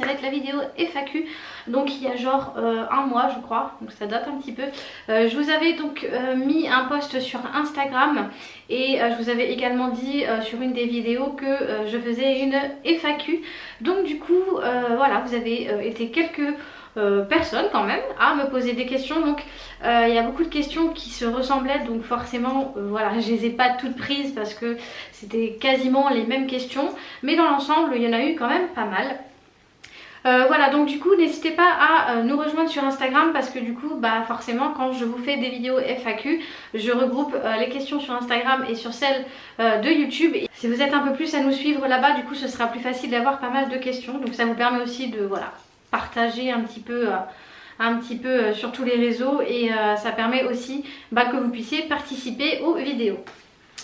ça va être la vidéo FAQ. Donc il y a genre un mois je crois, donc ça date un petit peu. Je vous avais donc mis un post sur Instagram et je vous avais également dit sur une des vidéos que je faisais une FAQ. Donc du coup voilà, vous avez été quelques personnes quand même à me poser des questions. Donc il y a beaucoup de questions qui se ressemblaient, donc forcément voilà, je les ai pas toutes prises parce que c'était quasiment les mêmes questions, mais dans l'ensemble il y en a eu quand même pas mal. Voilà, donc du coup n'hésitez pas à nous rejoindre sur Instagram parce que du coup bah forcément quand je vous fais des vidéos FAQ je regroupe les questions sur Instagram et sur celles de YouTube. Et si vous êtes un peu plus à nous suivre là-bas, du coup ce sera plus facile d'avoir pas mal de questions, donc ça vous permet aussi de voilà, partager un petit peu sur tous les réseaux et ça permet aussi que vous puissiez participer aux vidéos.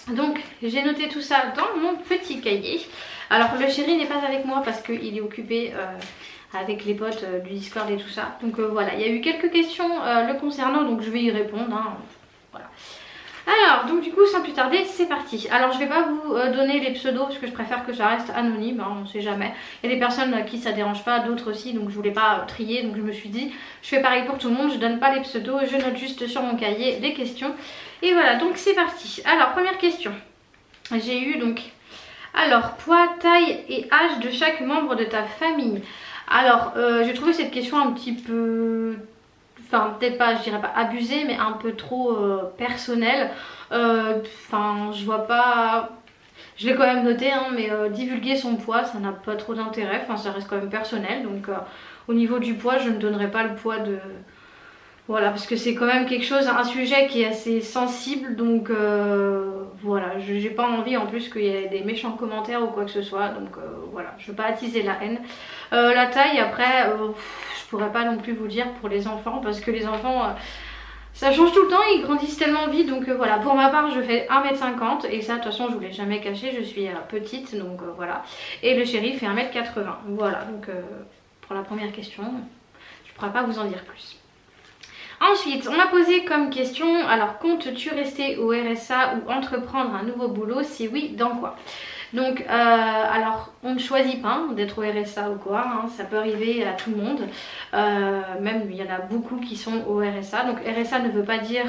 Donc j'ai noté tout ça dans mon petit cahier. Alors le chéri n'est pas avec moi parce qu'il est occupé avec les potes du Discord et tout ça. Donc voilà, il y a eu quelques questions le concernant, donc je vais y répondre, hein. Voilà. Alors donc du coup sans plus tarder c'est parti. Alors je vais pas vous donner les pseudos parce que je préfère que ça reste anonyme, hein, on sait jamais. Il y a des personnes à qui ça dérange pas, d'autres aussi, donc je voulais pas trier, donc je me suis dit je fais pareil pour tout le monde, je donne pas les pseudos, je note juste sur mon cahier les questions. Et voilà, donc c'est parti. Alors première question, j'ai eu donc alors poids, taille et âge de chaque membre de ta famille. Alors j'ai trouvé cette question un petit peu, enfin peut-être pas, je dirais pas abusée, mais un peu trop personnelle. Enfin je vois pas, je l'ai quand même noté, hein, mais divulguer son poids ça n'a pas trop d'intérêt, enfin ça reste quand même personnel. Donc au niveau du poids je ne donnerai pas le poids de... Voilà, parce que c'est quand même quelque chose, un sujet qui est assez sensible, donc voilà, j'ai pas envie en plus qu'il y ait des méchants commentaires ou quoi que ce soit, donc voilà, je veux pas attiser la haine. La taille, après, je pourrais pas non plus vous dire pour les enfants, parce que les enfants, ça change tout le temps, ils grandissent tellement vite, donc voilà, pour ma part je fais 1m50, et ça de toute façon je vous l'ai jamais caché, je suis petite, donc voilà, et le chéri fait 1m80, voilà, donc pour la première question, je pourrais pas vous en dire plus. Ensuite, on m'a posé comme question, alors comptes-tu rester au RSA ou entreprendre un nouveau boulot? Si oui, dans quoi? Donc, alors, on ne choisit pas d'être au RSA ou quoi, hein, ça peut arriver à tout le monde. Même, il y en a beaucoup qui sont au RSA. Donc, RSA ne veut pas dire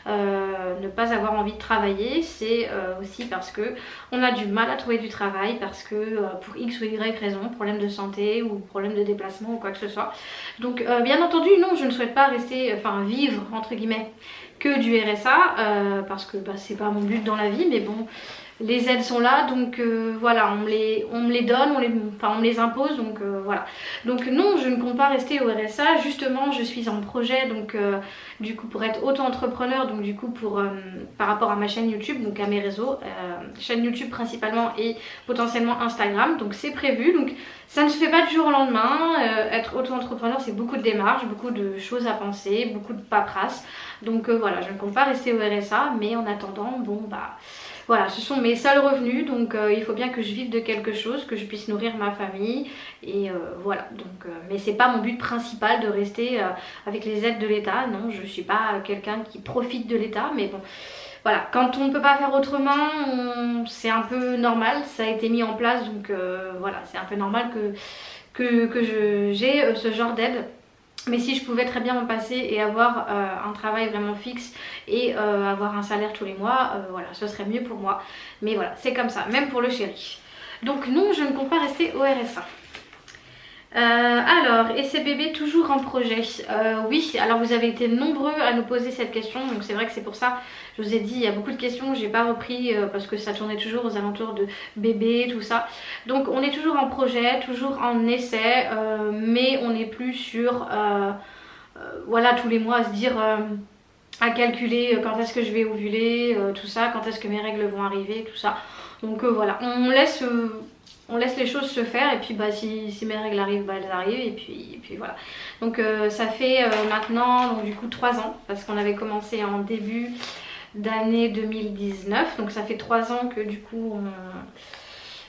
ne pas avoir envie de travailler. C'est aussi parce que on a du mal à trouver du travail, parce que pour X ou Y raison, problème de santé ou problème de déplacement ou quoi que ce soit. Donc, bien entendu, non, je ne souhaite pas rester, enfin, vivre, entre guillemets, que du RSA, parce que c'est pas mon but dans la vie, mais bon... Les aides sont là, donc voilà, on me les donne, on me les impose, donc voilà. Donc non, je ne compte pas rester au RSA, justement je suis en projet, donc du coup pour être auto-entrepreneur, donc du coup pour par rapport à ma chaîne YouTube, donc à mes réseaux, chaîne YouTube principalement et potentiellement Instagram, donc c'est prévu, donc ça ne se fait pas du jour au lendemain. Être auto-entrepreneur c'est beaucoup de démarches, beaucoup de choses à penser, beaucoup de paperasse, donc voilà, je ne compte pas rester au RSA, mais en attendant, bon bah... Voilà, ce sont mes seuls revenus, donc il faut bien que je vive de quelque chose, que je puisse nourrir ma famille, et voilà. Donc, mais c'est pas mon but principal de rester avec les aides de l'État, non, je suis pas quelqu'un qui profite de l'État, mais bon, voilà, quand on ne peut pas faire autrement, c'est un peu normal, ça a été mis en place, donc voilà, c'est un peu normal que j'ai ce genre d'aide. Mais si je pouvais très bien m'en passer et avoir un travail vraiment fixe et avoir un salaire tous les mois, voilà, ce serait mieux pour moi. Mais voilà, c'est comme ça, même pour le chéri. Donc non, je ne compte pas rester au RSA. Alors, et ces bébés toujours en projet? Oui, alors vous avez été nombreux à nous poser cette question, donc c'est vrai que c'est pour ça, je vous ai dit, il y a beaucoup de questions, j'ai pas repris parce que ça tournait toujours aux alentours de bébés, tout ça. Donc on est toujours en projet, toujours en essai, mais on n'est plus sur, voilà, tous les mois à se dire... à calculer quand est-ce que je vais ovuler, tout ça, quand est-ce que mes règles vont arriver, tout ça. Donc voilà, on laisse les choses se faire, et puis si mes règles arrivent, elles arrivent, et puis voilà. Donc ça fait maintenant donc, du coup 3 ans, parce qu'on avait commencé en début d'année 2019, donc ça fait 3 ans que du coup on...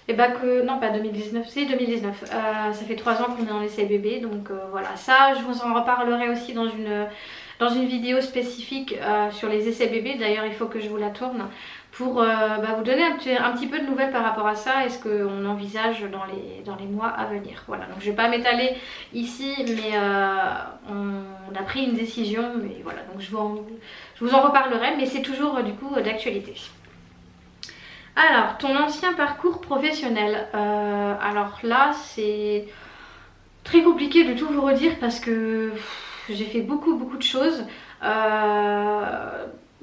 Et non pas 2019, c'est 2019, ça fait 3 ans qu'on est en essai bébé, donc voilà, ça je vous en reparlerai aussi dans une vidéo spécifique sur les essais bébés. D'ailleurs il faut que je vous la tourne pour vous donner un petit peu de nouvelles par rapport à ça et ce qu'on envisage dans les mois à venir. Voilà, donc je vais pas m'étaler ici, mais on a pris une décision, mais voilà, donc je vous en reparlerai, mais c'est toujours du coup d'actualité. Alors, ton ancien parcours professionnel, alors là c'est très compliqué de tout vous redire parce que j'ai fait beaucoup de choses.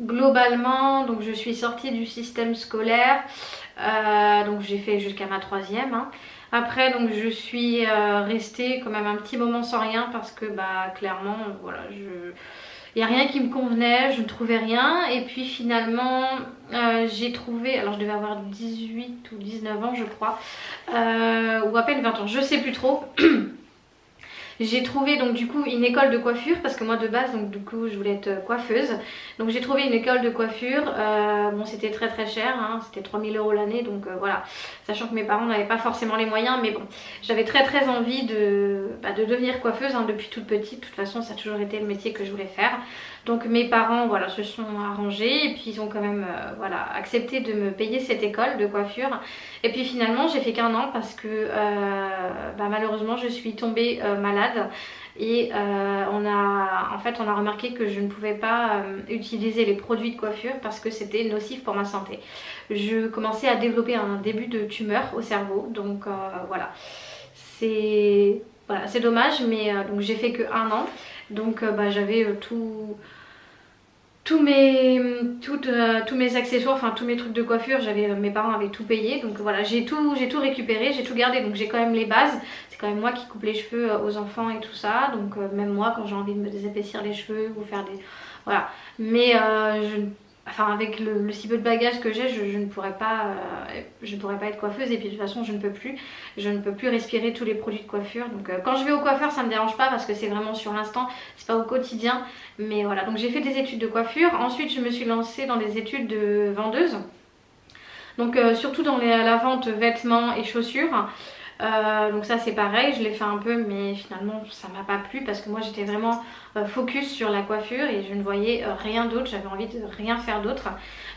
Globalement, donc je suis sortie du système scolaire, donc j'ai fait jusqu'à ma troisième. Hein. Après, donc je suis restée quand même un petit moment sans rien parce que clairement, voilà, il n'y a rien qui me convenait, je ne trouvais rien. Et puis finalement, j'ai trouvé, alors je devais avoir 18 ou 19 ans je crois, ou à peine 20 ans, je sais plus trop. J'ai trouvé donc du coup une école de coiffure parce que moi de base donc du coup je voulais être coiffeuse. Donc j'ai trouvé une école de coiffure, bon c'était très cher, hein, c'était 3000 € l'année donc voilà. Sachant que mes parents n'avaient pas forcément les moyens mais bon j'avais très envie de devenir coiffeuse hein, depuis toute petite. De toute façon ça a toujours été le métier que je voulais faire. Donc mes parents voilà se sont arrangés et puis ils ont quand même voilà, accepté de me payer cette école de coiffure. Et puis finalement j'ai fait qu'1 an parce que malheureusement je suis tombée malade. Et on a remarqué que je ne pouvais pas utiliser les produits de coiffure parce que c'était nocif pour ma santé. Je commençais à développer un début de tumeur au cerveau, donc voilà. C'est dommage, mais donc j'ai fait que 1 an, donc j'avais tous mes accessoires, enfin tous mes trucs de coiffure, mes parents avaient tout payé, donc voilà, j'ai tout récupéré, j'ai tout gardé, donc j'ai quand même les bases. C'est quand même moi qui coupe les cheveux aux enfants et tout ça, donc même moi quand j'ai envie de me désépaissir les cheveux ou faire des... Voilà, mais avec le si peu de bagages que j'ai, je ne pourrais pas être coiffeuse et puis de toute façon je ne peux plus respirer tous les produits de coiffure. Donc quand je vais au coiffeur ça me dérange pas parce que c'est vraiment sur l'instant, c'est pas au quotidien. Mais voilà, donc j'ai fait des études de coiffure. Ensuite je me suis lancée dans des études de vendeuse. Donc surtout dans la vente vêtements et chaussures. Donc ça c'est pareil, je l'ai fait un peu mais finalement ça m'a pas plu parce que moi j'étais vraiment focus sur la coiffure et je ne voyais rien d'autre, j'avais envie de rien faire d'autre,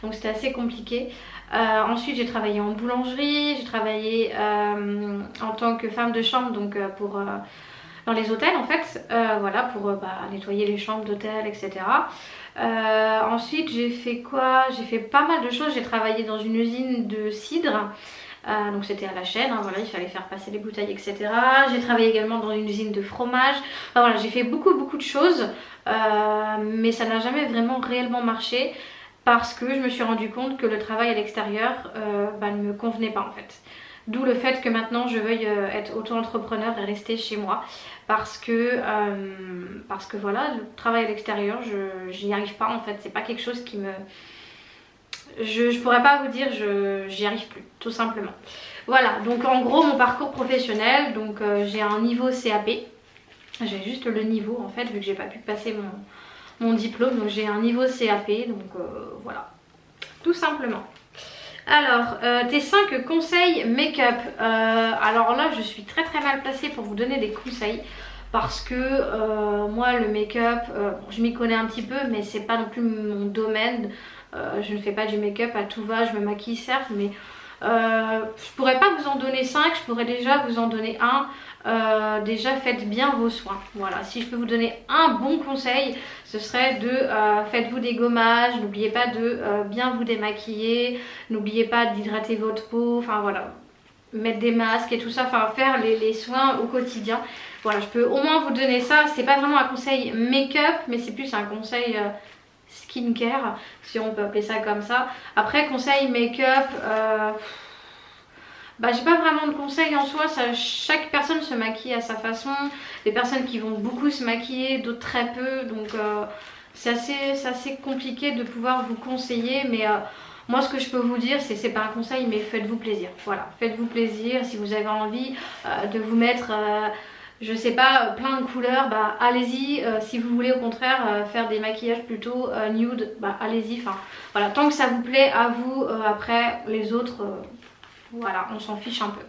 donc c'était assez compliqué. Ensuite j'ai travaillé en boulangerie, j'ai travaillé en tant que femme de chambre, donc dans les hôtels en fait, voilà, pour nettoyer les chambres d'hôtel, etc. Ensuite j'ai fait quoi? J'ai fait pas mal de choses, j'ai travaillé dans une usine de cidre. Donc c'était à la chaîne, hein, voilà, il fallait faire passer les bouteilles, etc. J'ai travaillé également dans une usine de fromage. Enfin, voilà, j'ai fait beaucoup de choses, mais ça n'a jamais vraiment réellement marché parce que je me suis rendu compte que le travail à l'extérieur ne me convenait pas en fait. D'où le fait que maintenant je veuille être auto-entrepreneur et rester chez moi parce que voilà, le travail à l'extérieur, je n'y arrive pas en fait, c'est pas quelque chose qui me... Je pourrais pas vous dire, j'y arrive plus, tout simplement. Voilà, donc en gros mon parcours professionnel, donc j'ai un niveau CAP, j'ai juste le niveau en fait, vu que j'ai pas pu passer mon diplôme, donc j'ai un niveau CAP, donc voilà, tout simplement. Alors, tes 5 conseils make-up, alors là je suis très mal placée pour vous donner des conseils. Parce que moi le make-up, je m'y connais un petit peu mais c'est pas non plus mon domaine. Je ne fais pas du make-up à tout va, je me maquille certes, mais je pourrais pas vous en donner 5, je pourrais déjà vous en donner un. Déjà faites bien vos soins. Voilà, si je peux vous donner un bon conseil, ce serait de faites-vous des gommages, n'oubliez pas de bien vous démaquiller, n'oubliez pas d'hydrater votre peau, enfin voilà, mettre des masques et tout ça, enfin faire les soins au quotidien. Voilà, je peux au moins vous donner ça. C'est pas vraiment un conseil make-up, mais c'est plus un conseil skincare, si on peut appeler ça comme ça. Après, conseil make-up, j'ai pas vraiment de conseils en soi. Chaque personne se maquille à sa façon. Des personnes qui vont beaucoup se maquiller, d'autres très peu. Donc c'est assez compliqué de pouvoir vous conseiller, mais... moi ce que je peux vous dire c'est pas un conseil mais faites-vous plaisir, voilà, faites-vous plaisir. Si vous avez envie de vous mettre je sais pas plein de couleurs, allez-y. Si vous voulez au contraire faire des maquillages plutôt nude, allez-y, enfin voilà, tant que ça vous plaît à vous. Après les autres voilà, on s'en fiche un peu.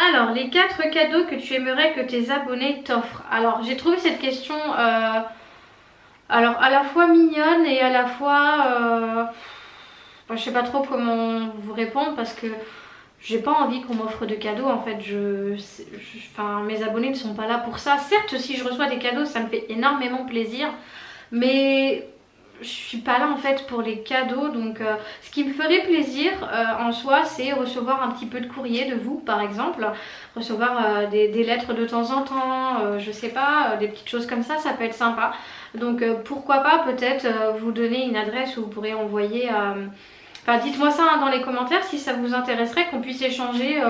Alors, les 4 cadeaux que tu aimerais que tes abonnés t'offrent. Alors j'ai trouvé cette question alors à la fois mignonne et à la fois je sais pas trop comment vous répondre parce que j'ai pas envie qu'on m'offre de cadeaux. En fait, enfin, mes abonnés ne sont pas là pour ça. Certes, si je reçois des cadeaux, ça me fait énormément plaisir, mais je suis pas là en fait pour les cadeaux. Donc ce qui me ferait plaisir en soi, c'est recevoir un petit peu de courrier de vous, par exemple, recevoir des lettres de temps en temps, je sais pas, des petites choses comme ça peut être sympa. Donc pourquoi pas peut-être vous donner une adresse où vous pourrez envoyer enfin, dites-moi ça dans les commentaires si ça vous intéresserait qu'on puisse échanger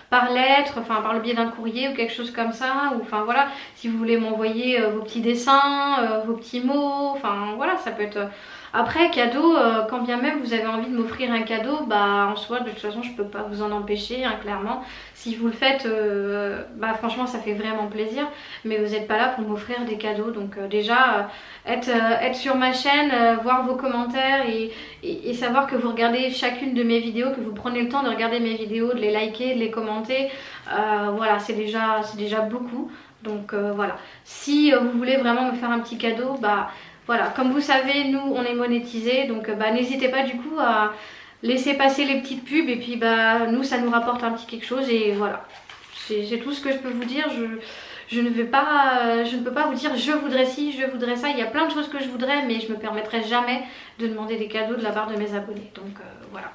par lettre, enfin par le biais d'un courrier ou quelque chose comme ça. Ou enfin voilà, si vous voulez m'envoyer vos petits dessins, vos petits mots, enfin voilà, ça peut être... Après, cadeau, quand bien même vous avez envie de m'offrir un cadeau, bah en soi de toute façon je peux pas vous en empêcher, hein, clairement. Si vous le faites, bah franchement ça fait vraiment plaisir, mais vous n'êtes pas là pour m'offrir des cadeaux. Donc déjà, être sur ma chaîne, voir vos commentaires et savoir que vous regardez chacune de mes vidéos, que vous prenez le temps de regarder mes vidéos, de les liker, de les commenter, voilà, c'est déjà beaucoup. Donc voilà, si vous voulez vraiment me faire un petit cadeau, bah voilà, comme vous savez, nous on est monétisés, donc bah n'hésitez pas du coup à laisser passer les petites pubs et puis bah nous ça nous rapporte un petit quelque chose et voilà. C'est tout ce que je peux vous dire. Je ne peux pas vous dire je voudrais ci, je voudrais ça. Il y a plein de choses que je voudrais, mais je me permettrai jamais de demander des cadeaux de la part de mes abonnés. Donc voilà.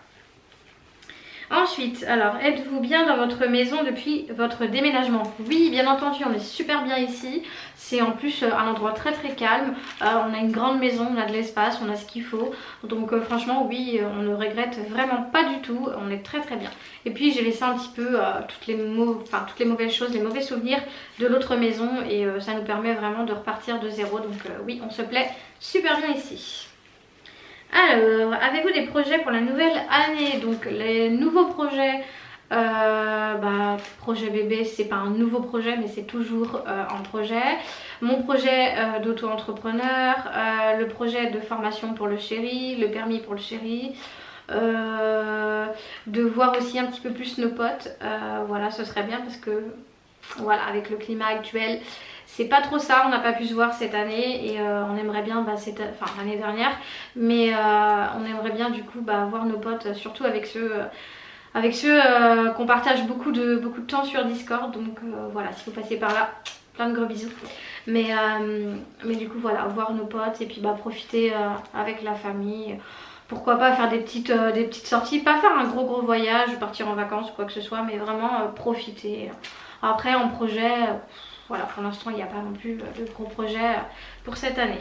Ensuite, alors, êtes-vous bien dans votre maison depuis votre déménagement? Oui, bien entendu, on est super bien ici. C'est en plus un endroit très très calme. On a une grande maison, on a de l'espace, on a ce qu'il faut. Donc franchement, oui, on ne regrette vraiment pas du tout. On est très très bien. Et puis j'ai laissé un petit peu toutes les mauvaises choses, les mauvais souvenirs de l'autre maison. Et ça nous permet vraiment de repartir de zéro. Donc oui, on se plaît super bien ici. Alors, avez-vous des projets pour la nouvelle année? Donc les nouveaux projets, projet bébé, c'est pas un nouveau projet mais c'est toujours un projet. Mon projet d'auto-entrepreneur, le projet de formation pour le chéri, le permis pour le chéri, de voir aussi un petit peu plus nos potes, voilà, ce serait bien parce que voilà, avec le climat actuel, c'est pas trop ça, on n'a pas pu se voir cette année et on aimerait bien, l'année dernière, mais on aimerait bien du coup voir nos potes, surtout avec ceux qu'on partage beaucoup de temps sur Discord. Donc voilà, si vous passez par là, plein de gros bisous. Mais du coup voilà, voir nos potes et puis profiter avec la famille. Pourquoi pas faire des petites sorties, pas faire un gros voyage, partir en vacances ou quoi que ce soit, mais vraiment profiter. Après en projet, voilà, pour l'instant il n'y a pas non plus de gros projets pour cette année.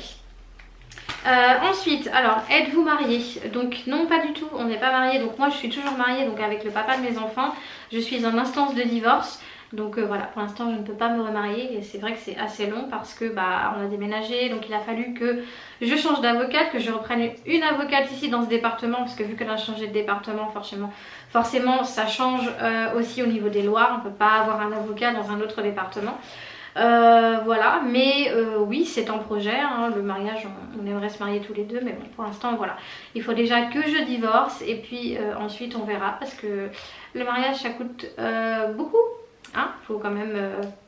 Ensuite, alors, êtes-vous mariée? Donc non, pas du tout, on n'est pas mariés. Donc moi je suis toujours mariée donc avec le papa de mes enfants. Je suis en instance de divorce. Donc voilà, pour l'instant je ne peux pas me remarier et c'est vrai que c'est assez long parce que on a déménagé, donc il a fallu que je change d'avocate, que je reprenne une avocate ici dans ce département parce que vu qu'elle a changé de département, forcément ça change aussi au niveau des lois. On ne peut pas avoir un avocat dans un autre département. Voilà, mais oui, c'est en projet, hein, le mariage, on aimerait se marier tous les deux, mais bon, pour l'instant, voilà. Il faut déjà que je divorce et puis ensuite on verra parce que le mariage ça coûte beaucoup. Hein, faut quand même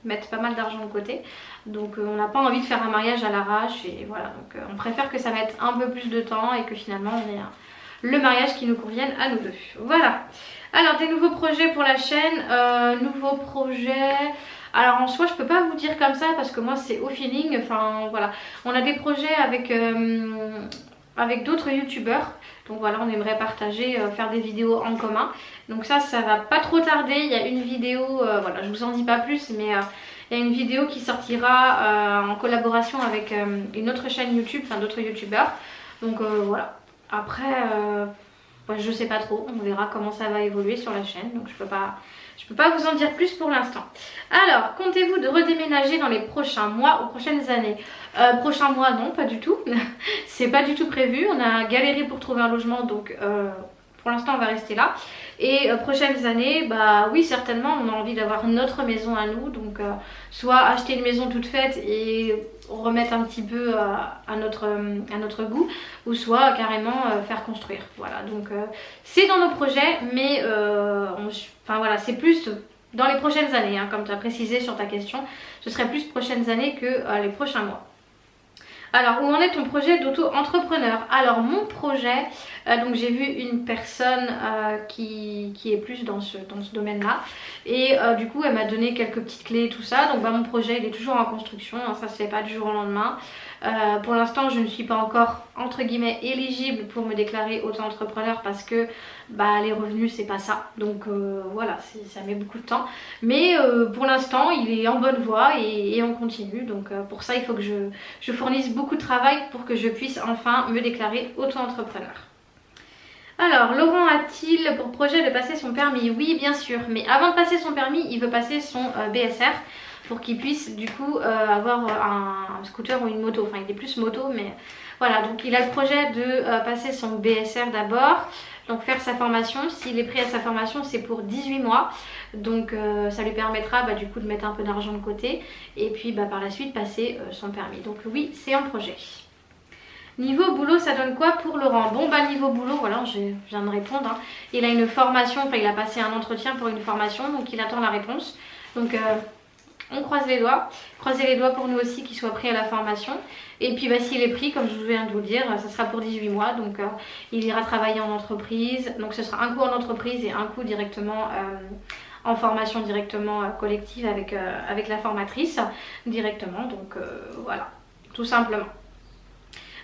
mettre pas mal d'argent de côté, donc on n'a pas envie de faire un mariage à l'arrache et voilà, donc on préfère que ça mette un peu plus de temps et que finalement on ait le mariage qui nous convienne à nous deux. Voilà. Alors des nouveaux projets pour la chaîne, nouveaux projets. Alors en soi je peux pas vous dire comme ça parce que moi c'est au feeling, enfin voilà. On a des projets avec d'autres youtubeurs. Donc voilà, on aimerait partager, faire des vidéos en commun. Donc ça va pas trop tarder. Il y a une vidéo, voilà, je vous en dis pas plus, mais il y a une vidéo qui sortira en collaboration avec une autre chaîne YouTube, enfin d'autres youtubeurs. Donc voilà. Après, je sais pas trop, on verra comment ça va évoluer sur la chaîne. Donc je peux pas vous en dire plus pour l'instant. Alors, comptez-vous de redéménager dans les prochains mois ou prochaines années? Prochains mois, non, pas du tout. C'est pas du tout prévu. On a galéré pour trouver un logement, donc pour l'instant, on va rester là. Et prochaines années, oui, certainement, on a envie d'avoir notre maison à nous. Donc, soit acheter une maison toute faite et remettre un petit peu à notre goût, ou soit carrément faire construire. Voilà, donc c'est dans nos projets, mais voilà, c'est plus dans les prochaines années, hein, comme tu as précisé sur ta question. Ce serait plus prochaines années que les prochains mois. Alors, où en est ton projet d'auto-entrepreneur? Alors, mon projet, donc j'ai vu une personne qui est plus dans ce domaine-là. Et du coup, elle m'a donné quelques petites clés et tout ça. Donc, mon projet, il est toujours en construction. Hein, ça se fait pas du jour au lendemain. Pour l'instant, je ne suis pas encore, entre guillemets, éligible pour me déclarer auto-entrepreneur parce que les revenus, c'est pas ça. Donc, voilà, ça met beaucoup de temps. Mais pour l'instant, il est en bonne voie et on continue. Donc, pour ça, il faut que je fournisse beaucoup de travail pour que je puisse enfin me déclarer auto-entrepreneur. Alors, Laurent a-t-il pour projet de passer son permis? Oui, bien sûr, mais avant de passer son permis, il veut passer son BSR pour qu'il puisse du coup avoir un scooter ou une moto. Enfin, il est plus moto, mais voilà. Donc, il a le projet de passer son BSR d'abord, donc faire sa formation. S'il est pris à sa formation, c'est pour 18 mois. Donc, ça lui permettra du coup de mettre un peu d'argent de côté et puis par la suite passer son permis. Donc, oui, c'est un projet. Niveau boulot, ça donne quoi pour Laurent? Bon, niveau boulot, voilà, je viens de répondre. Hein. Il a une formation, enfin, il a passé un entretien pour une formation, donc il attend la réponse. Donc, on croise les doigts. Croisez les doigts pour nous aussi qu'il soit pris à la formation. Et puis, s'il est pris, comme je viens de vous le dire, ça sera pour 18 mois. Donc, il ira travailler en entreprise. Donc, ce sera un coup en entreprise et un coup directement en formation directement collective avec la formatrice directement. Donc, voilà, tout simplement.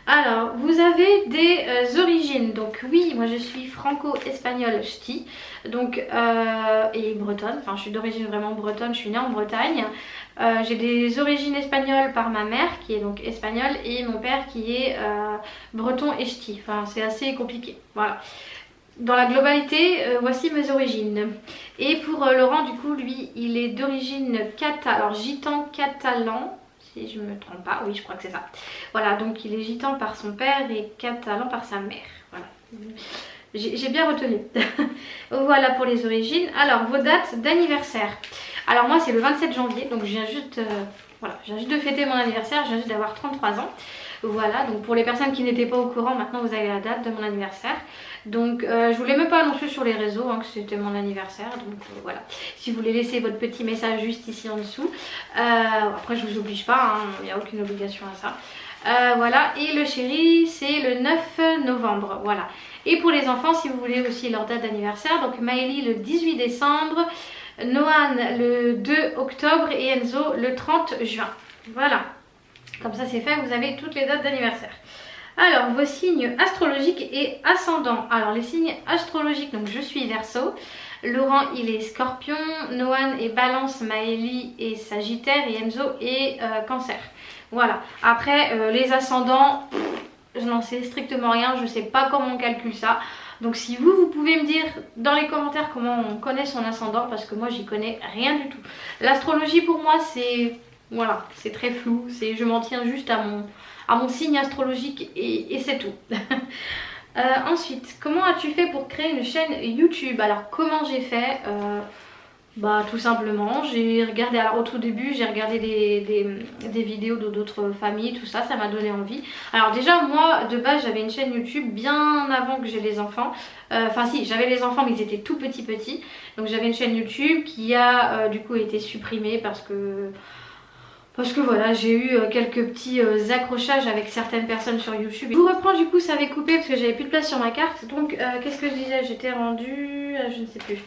Alors, vous avez des origines. Donc oui, moi je suis franco-espagnole ch'ti, donc et bretonne. Enfin, je suis d'origine vraiment bretonne. Je suis née en Bretagne. J'ai des origines espagnoles par ma mère qui est donc espagnole et mon père qui est breton et ch'ti. Enfin, c'est assez compliqué. Voilà. Dans la globalité, voici mes origines. Et pour Laurent, du coup, lui, il est d'origine gitan catalan. Si je ne me trompe pas, oui je crois que c'est ça. Voilà, donc il est gitan par son père et catalan par sa mère. Voilà, j'ai bien retenu. Voilà pour les origines. Alors vos dates d'anniversaire. Alors moi c'est le 27 janvier, donc je viens juste de fêter mon anniversaire, je viens juste d'avoir 33 ans. Voilà, donc pour les personnes qui n'étaient pas au courant, maintenant vous avez la date de mon anniversaire. Donc je voulais même pas annoncer sur les réseaux que c'était mon anniversaire. Donc voilà, si vous voulez laisser votre petit message juste ici en dessous. Après je vous oblige pas, il n'y a aucune obligation à ça. Voilà, et le chéri c'est le 9 novembre. Voilà. Et pour les enfants, si vous voulez aussi leur date d'anniversaire, donc Maëlie le 18 décembre, Noan le 2 octobre et Enzo le 30 juin. Voilà. Comme ça c'est fait, vous avez toutes les dates d'anniversaire. Alors vos signes astrologiques et ascendants. Alors les signes astrologiques, donc je suis Verseau, Laurent il est Scorpion, Noan est Balance, Maëlie est Sagittaire et Enzo est Cancer. Voilà. Après les ascendants, je n'en sais strictement rien, je ne sais pas comment on calcule ça. Donc si vous pouvez me dire dans les commentaires comment on connaît son ascendant, parce que moi j'y connais rien du tout. L'astrologie pour moi c'est... Voilà, c'est très flou, je m'en tiens juste à mon signe astrologique et c'est tout. Ensuite, comment as-tu fait pour créer une chaîne YouTube? Alors comment j'ai fait? Tout simplement, j'ai regardé, alors au tout début j'ai regardé des vidéos d'autres familles, tout ça, ça m'a donné envie. Alors déjà moi de base j'avais une chaîne YouTube bien avant que j'ai les enfants. Enfin si, j'avais les enfants mais ils étaient tout petits. Donc j'avais une chaîne YouTube qui a du coup été supprimée parce que voilà, j'ai eu quelques petits accrochages avec certaines personnes sur YouTube. Je vous reprends, du coup ça avait coupé parce que j'avais plus de place sur ma carte. Donc qu'est-ce que je disais? J'étais rendue, je ne sais plus.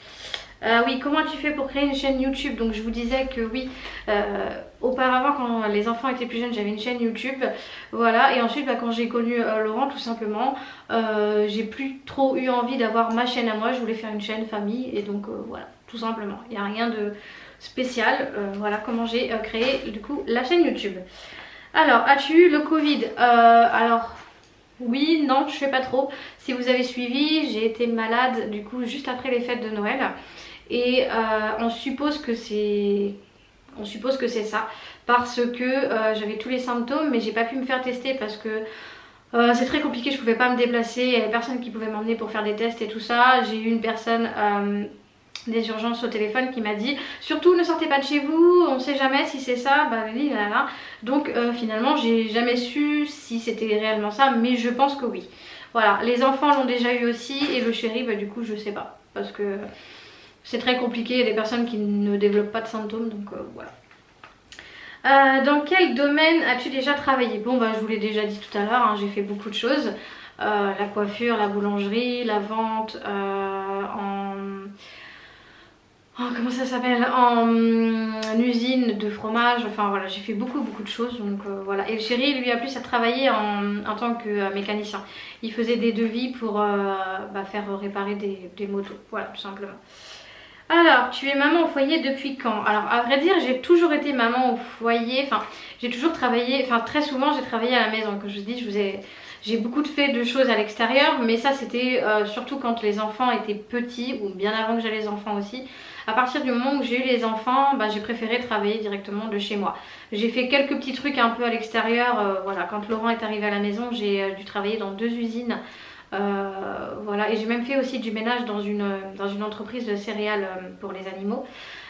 Oui, comment tu fais pour créer une chaîne YouTube? Donc je vous disais que oui, auparavant quand les enfants étaient plus jeunes j'avais une chaîne YouTube. Voilà, et ensuite quand j'ai connu Laurent tout simplement, j'ai plus trop eu envie d'avoir ma chaîne à moi. Je voulais faire une chaîne famille et donc voilà, tout simplement. Il n'y a rien de spécial. Voilà comment j'ai créé du coup la chaîne YouTube. Alors, as-tu eu le Covid? Alors oui, non, je fais pas trop. Si vous avez suivi, j'ai été malade du coup juste après les fêtes de Noël. Et on suppose que c'est ça. Parce que j'avais tous les symptômes mais j'ai pas pu me faire tester parce que c'est très compliqué, je pouvais pas me déplacer. Il y avait personne qui pouvait m'emmener pour faire des tests et tout ça. J'ai eu une personne des urgences au téléphone qui m'a dit surtout ne sortez pas de chez vous, on sait jamais si c'est ça, là. Donc finalement j'ai jamais su si c'était réellement ça, mais je pense que oui. Voilà, les enfants l'ont déjà eu aussi et le chéri du coup je sais pas parce que c'est très compliqué, il y a des personnes qui ne développent pas de symptômes donc voilà. Dans quel domaine as-tu déjà travaillé? Bon bah je vous l'ai déjà dit tout à l'heure, hein, j'ai fait beaucoup de choses. La coiffure, la boulangerie, la vente, comment ça s'appelle, en usine de fromage, enfin voilà, j'ai fait beaucoup de choses, donc voilà. Et le chéri lui a plus à travailler en tant que mécanicien. Il faisait des devis pour faire réparer des motos, voilà, tout simplement. Alors, tu es maman au foyer depuis quand? Alors, à vrai dire, j'ai toujours été maman au foyer. Enfin, j'ai toujours travaillé. Enfin, très souvent, j'ai travaillé à la maison. Comme je vous dis, j'ai beaucoup fait de choses à l'extérieur. Mais ça, c'était surtout quand les enfants étaient petits ou bien avant que j'aie les enfants aussi. À partir du moment où j'ai eu les enfants, j'ai préféré travailler directement de chez moi. J'ai fait quelques petits trucs un peu à l'extérieur. Voilà, quand Laurent est arrivé à la maison, j'ai dû travailler dans 2 usines. Voilà, et j'ai même fait aussi du ménage dans une entreprise de céréales pour les animaux,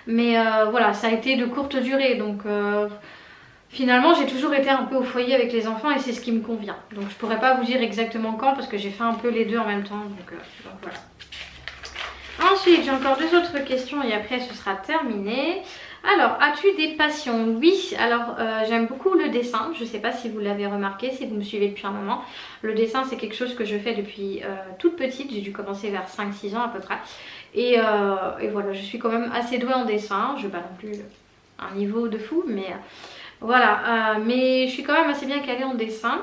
mais voilà, ça a été de courte durée, donc finalement j'ai toujours été un peu au foyer avec les enfants et c'est ce qui me convient. Donc je pourrais pas vous dire exactement quand parce que j'ai fait un peu les deux en même temps, donc voilà. Ensuite j'ai encore 2 autres questions et après ce sera terminé. Alors, as-tu des passions? Oui, alors j'aime beaucoup le dessin. Je ne sais pas si vous l'avez remarqué, si vous me suivez depuis un moment. Le dessin, c'est quelque chose que je fais depuis toute petite. J'ai dû commencer vers 5-6 ans à peu près. Et voilà, je suis quand même assez douée en dessin. Je n'ai pas non plus un niveau de fou, mais voilà. Mais je suis quand même assez bien calée en dessin.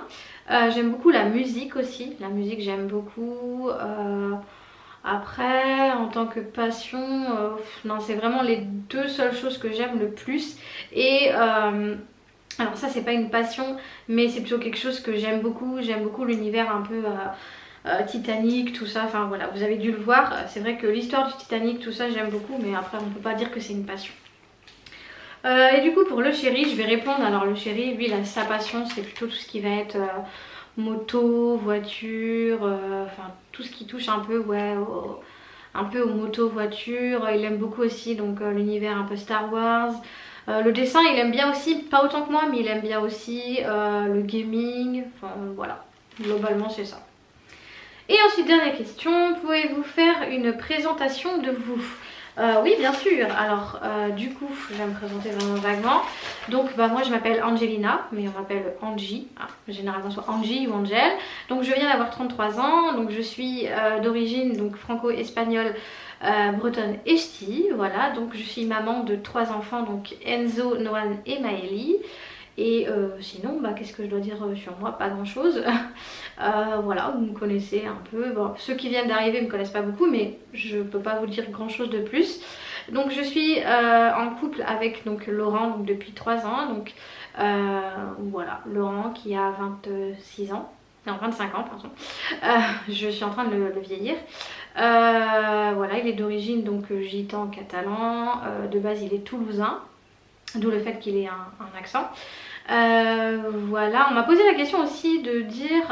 J'aime beaucoup la musique aussi. La musique, j'aime beaucoup. Après, en tant que passion, non, c'est vraiment les 2 seules choses que j'aime le plus. Et alors ça, c'est pas une passion, mais c'est plutôt quelque chose que j'aime beaucoup. J'aime beaucoup l'univers un peu Titanic, tout ça. Enfin voilà, vous avez dû le voir. C'est vrai que l'histoire du Titanic, tout ça, j'aime beaucoup, mais après, on peut pas dire que c'est une passion. Et du coup, pour le chéri, je vais répondre. Alors le chéri, lui, sa passion, c'est plutôt tout ce qui va être moto, voiture, enfin tout ce qui touche un peu, ouais, un peu aux motos, voitures. Il aime beaucoup aussi donc l'univers un peu Star Wars. Le dessin, il aime bien aussi, pas autant que moi, mais il aime bien aussi le gaming. Enfin voilà, globalement c'est ça. Et ensuite, dernière question, pouvez-vous faire une présentation de vous? Oui, bien sûr. Alors, du coup, je vais me présenter vraiment vaguement. Donc, moi, je m'appelle Angelina, mais on m'appelle Angie. Généralement, soit Angie ou Angel. Donc, je viens d'avoir 33 ans. Donc, je suis d'origine donc franco-espagnole, bretonne et ch'ti. Voilà. Donc, je suis maman de 3 enfants, donc Enzo, Noan et Maëlie. Et sinon, qu'est-ce que je dois dire sur moi? Pas grand chose. Voilà, vous me connaissez un peu. Bon, ceux qui viennent d'arriver ne me connaissent pas beaucoup, mais je peux pas vous dire grand chose de plus. Donc je suis en couple avec donc Laurent donc, depuis 3 ans. Donc voilà, Laurent qui a 26 ans. Non, 25 ans, pardon. Je suis en train de le vieillir. Voilà, il est d'origine donc gitan catalan. De base, il est toulousain. D'où le fait qu'il ait un accent. Voilà, on m'a posé la question aussi de dire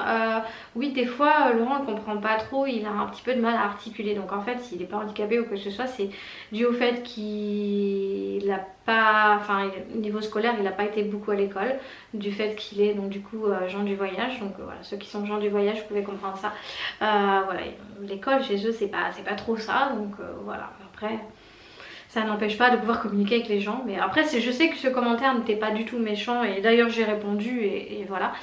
oui, des fois Laurent ne comprend pas trop, il a un petit peu de mal à articuler. Donc en fait, s'il n'est pas handicapé ou quoi que ce soit, c'est dû au fait qu'il n'a pas, enfin niveau scolaire, il n'a pas été beaucoup à l'école, du fait qu'il est donc du coup gens du voyage. Donc voilà, ceux qui sont gens du voyage, vous pouvez comprendre ça. Voilà, l'école chez eux, c'est pas trop ça. Donc voilà, après. Ça n'empêche pas de pouvoir communiquer avec les gens. Mais après, je sais que ce commentaire n'était pas du tout méchant. Et d'ailleurs, j'ai répondu et voilà.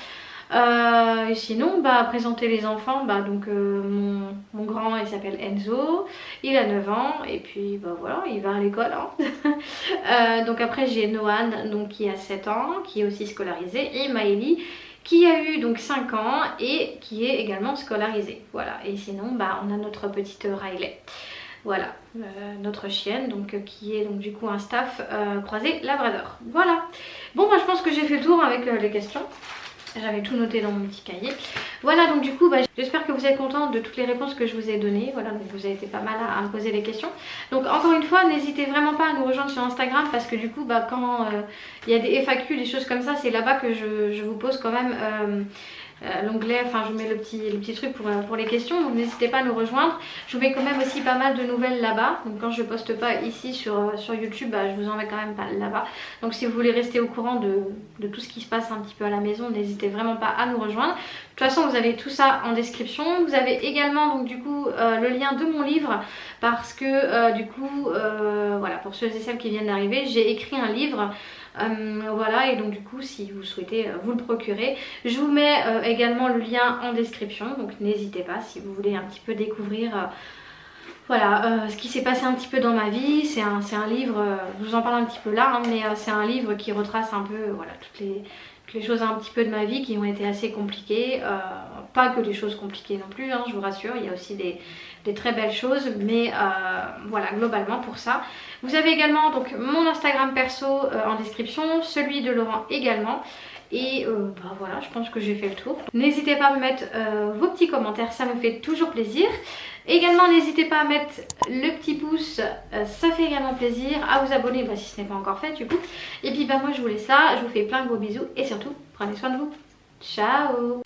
Et sinon, présenter les enfants. Donc mon grand, il s'appelle Enzo. Il a 9 ans. Et puis, voilà, il va à l'école. Hein. Donc après, j'ai Noan, donc, qui a 7 ans, qui est aussi scolarisé. Et Maëlie, qui a eu donc 5 ans et qui est également scolarisée. Voilà. Et sinon, on a notre petite Riley. Voilà, notre chienne donc qui est donc du coup un staff croisé labrador. Voilà. Bon, je pense que j'ai fait le tour avec les questions. J'avais tout noté dans mon petit cahier. Voilà, donc du coup, j'espère que vous êtes contents de toutes les réponses que je vous ai données. Voilà, donc vous avez été pas mal à me poser les questions. Donc encore une fois, n'hésitez vraiment pas à nous rejoindre sur Instagram parce que du coup, quand il y a des FAQ, des choses comme ça, c'est là-bas que je vous pose quand même l'onglet, enfin je vous mets le petit truc pour les questions, donc n'hésitez pas à nous rejoindre. Je vous mets quand même aussi pas mal de nouvelles là-bas, donc quand je poste pas ici sur YouTube, je vous en mets quand même pas là-bas. Donc si vous voulez rester au courant de tout ce qui se passe un petit peu à la maison, n'hésitez vraiment pas à nous rejoindre. De toute façon, vous avez tout ça en description. Vous avez également donc du coup le lien de mon livre parce que du coup voilà, pour ceux et celles qui viennent d'arriver, j'ai écrit un livre Voilà, et donc du coup si vous souhaitez vous le procurer, je vous mets également le lien en description, donc n'hésitez pas si vous voulez un petit peu découvrir voilà, ce qui s'est passé un petit peu dans ma vie. C'est un livre, je vous en parle un petit peu là, hein, mais c'est un livre qui retrace un peu voilà, toutes les choses un petit peu de ma vie qui ont été assez compliquées. Pas que des choses compliquées non plus, hein, je vous rassure, il y a aussi des très belles choses, mais voilà, globalement pour ça. Vous avez également donc mon Instagram perso en description, celui de Laurent également. Et bah voilà, je pense que j'ai fait le tour. N'hésitez pas à me mettre vos petits commentaires, ça me fait toujours plaisir. Également n'hésitez pas à mettre le petit pouce, ça fait également plaisir. À vous abonner bah, si ce n'est pas encore fait du coup. Et puis bah moi je vous laisse là, je vous fais plein de gros bisous et surtout prenez soin de vous. Ciao.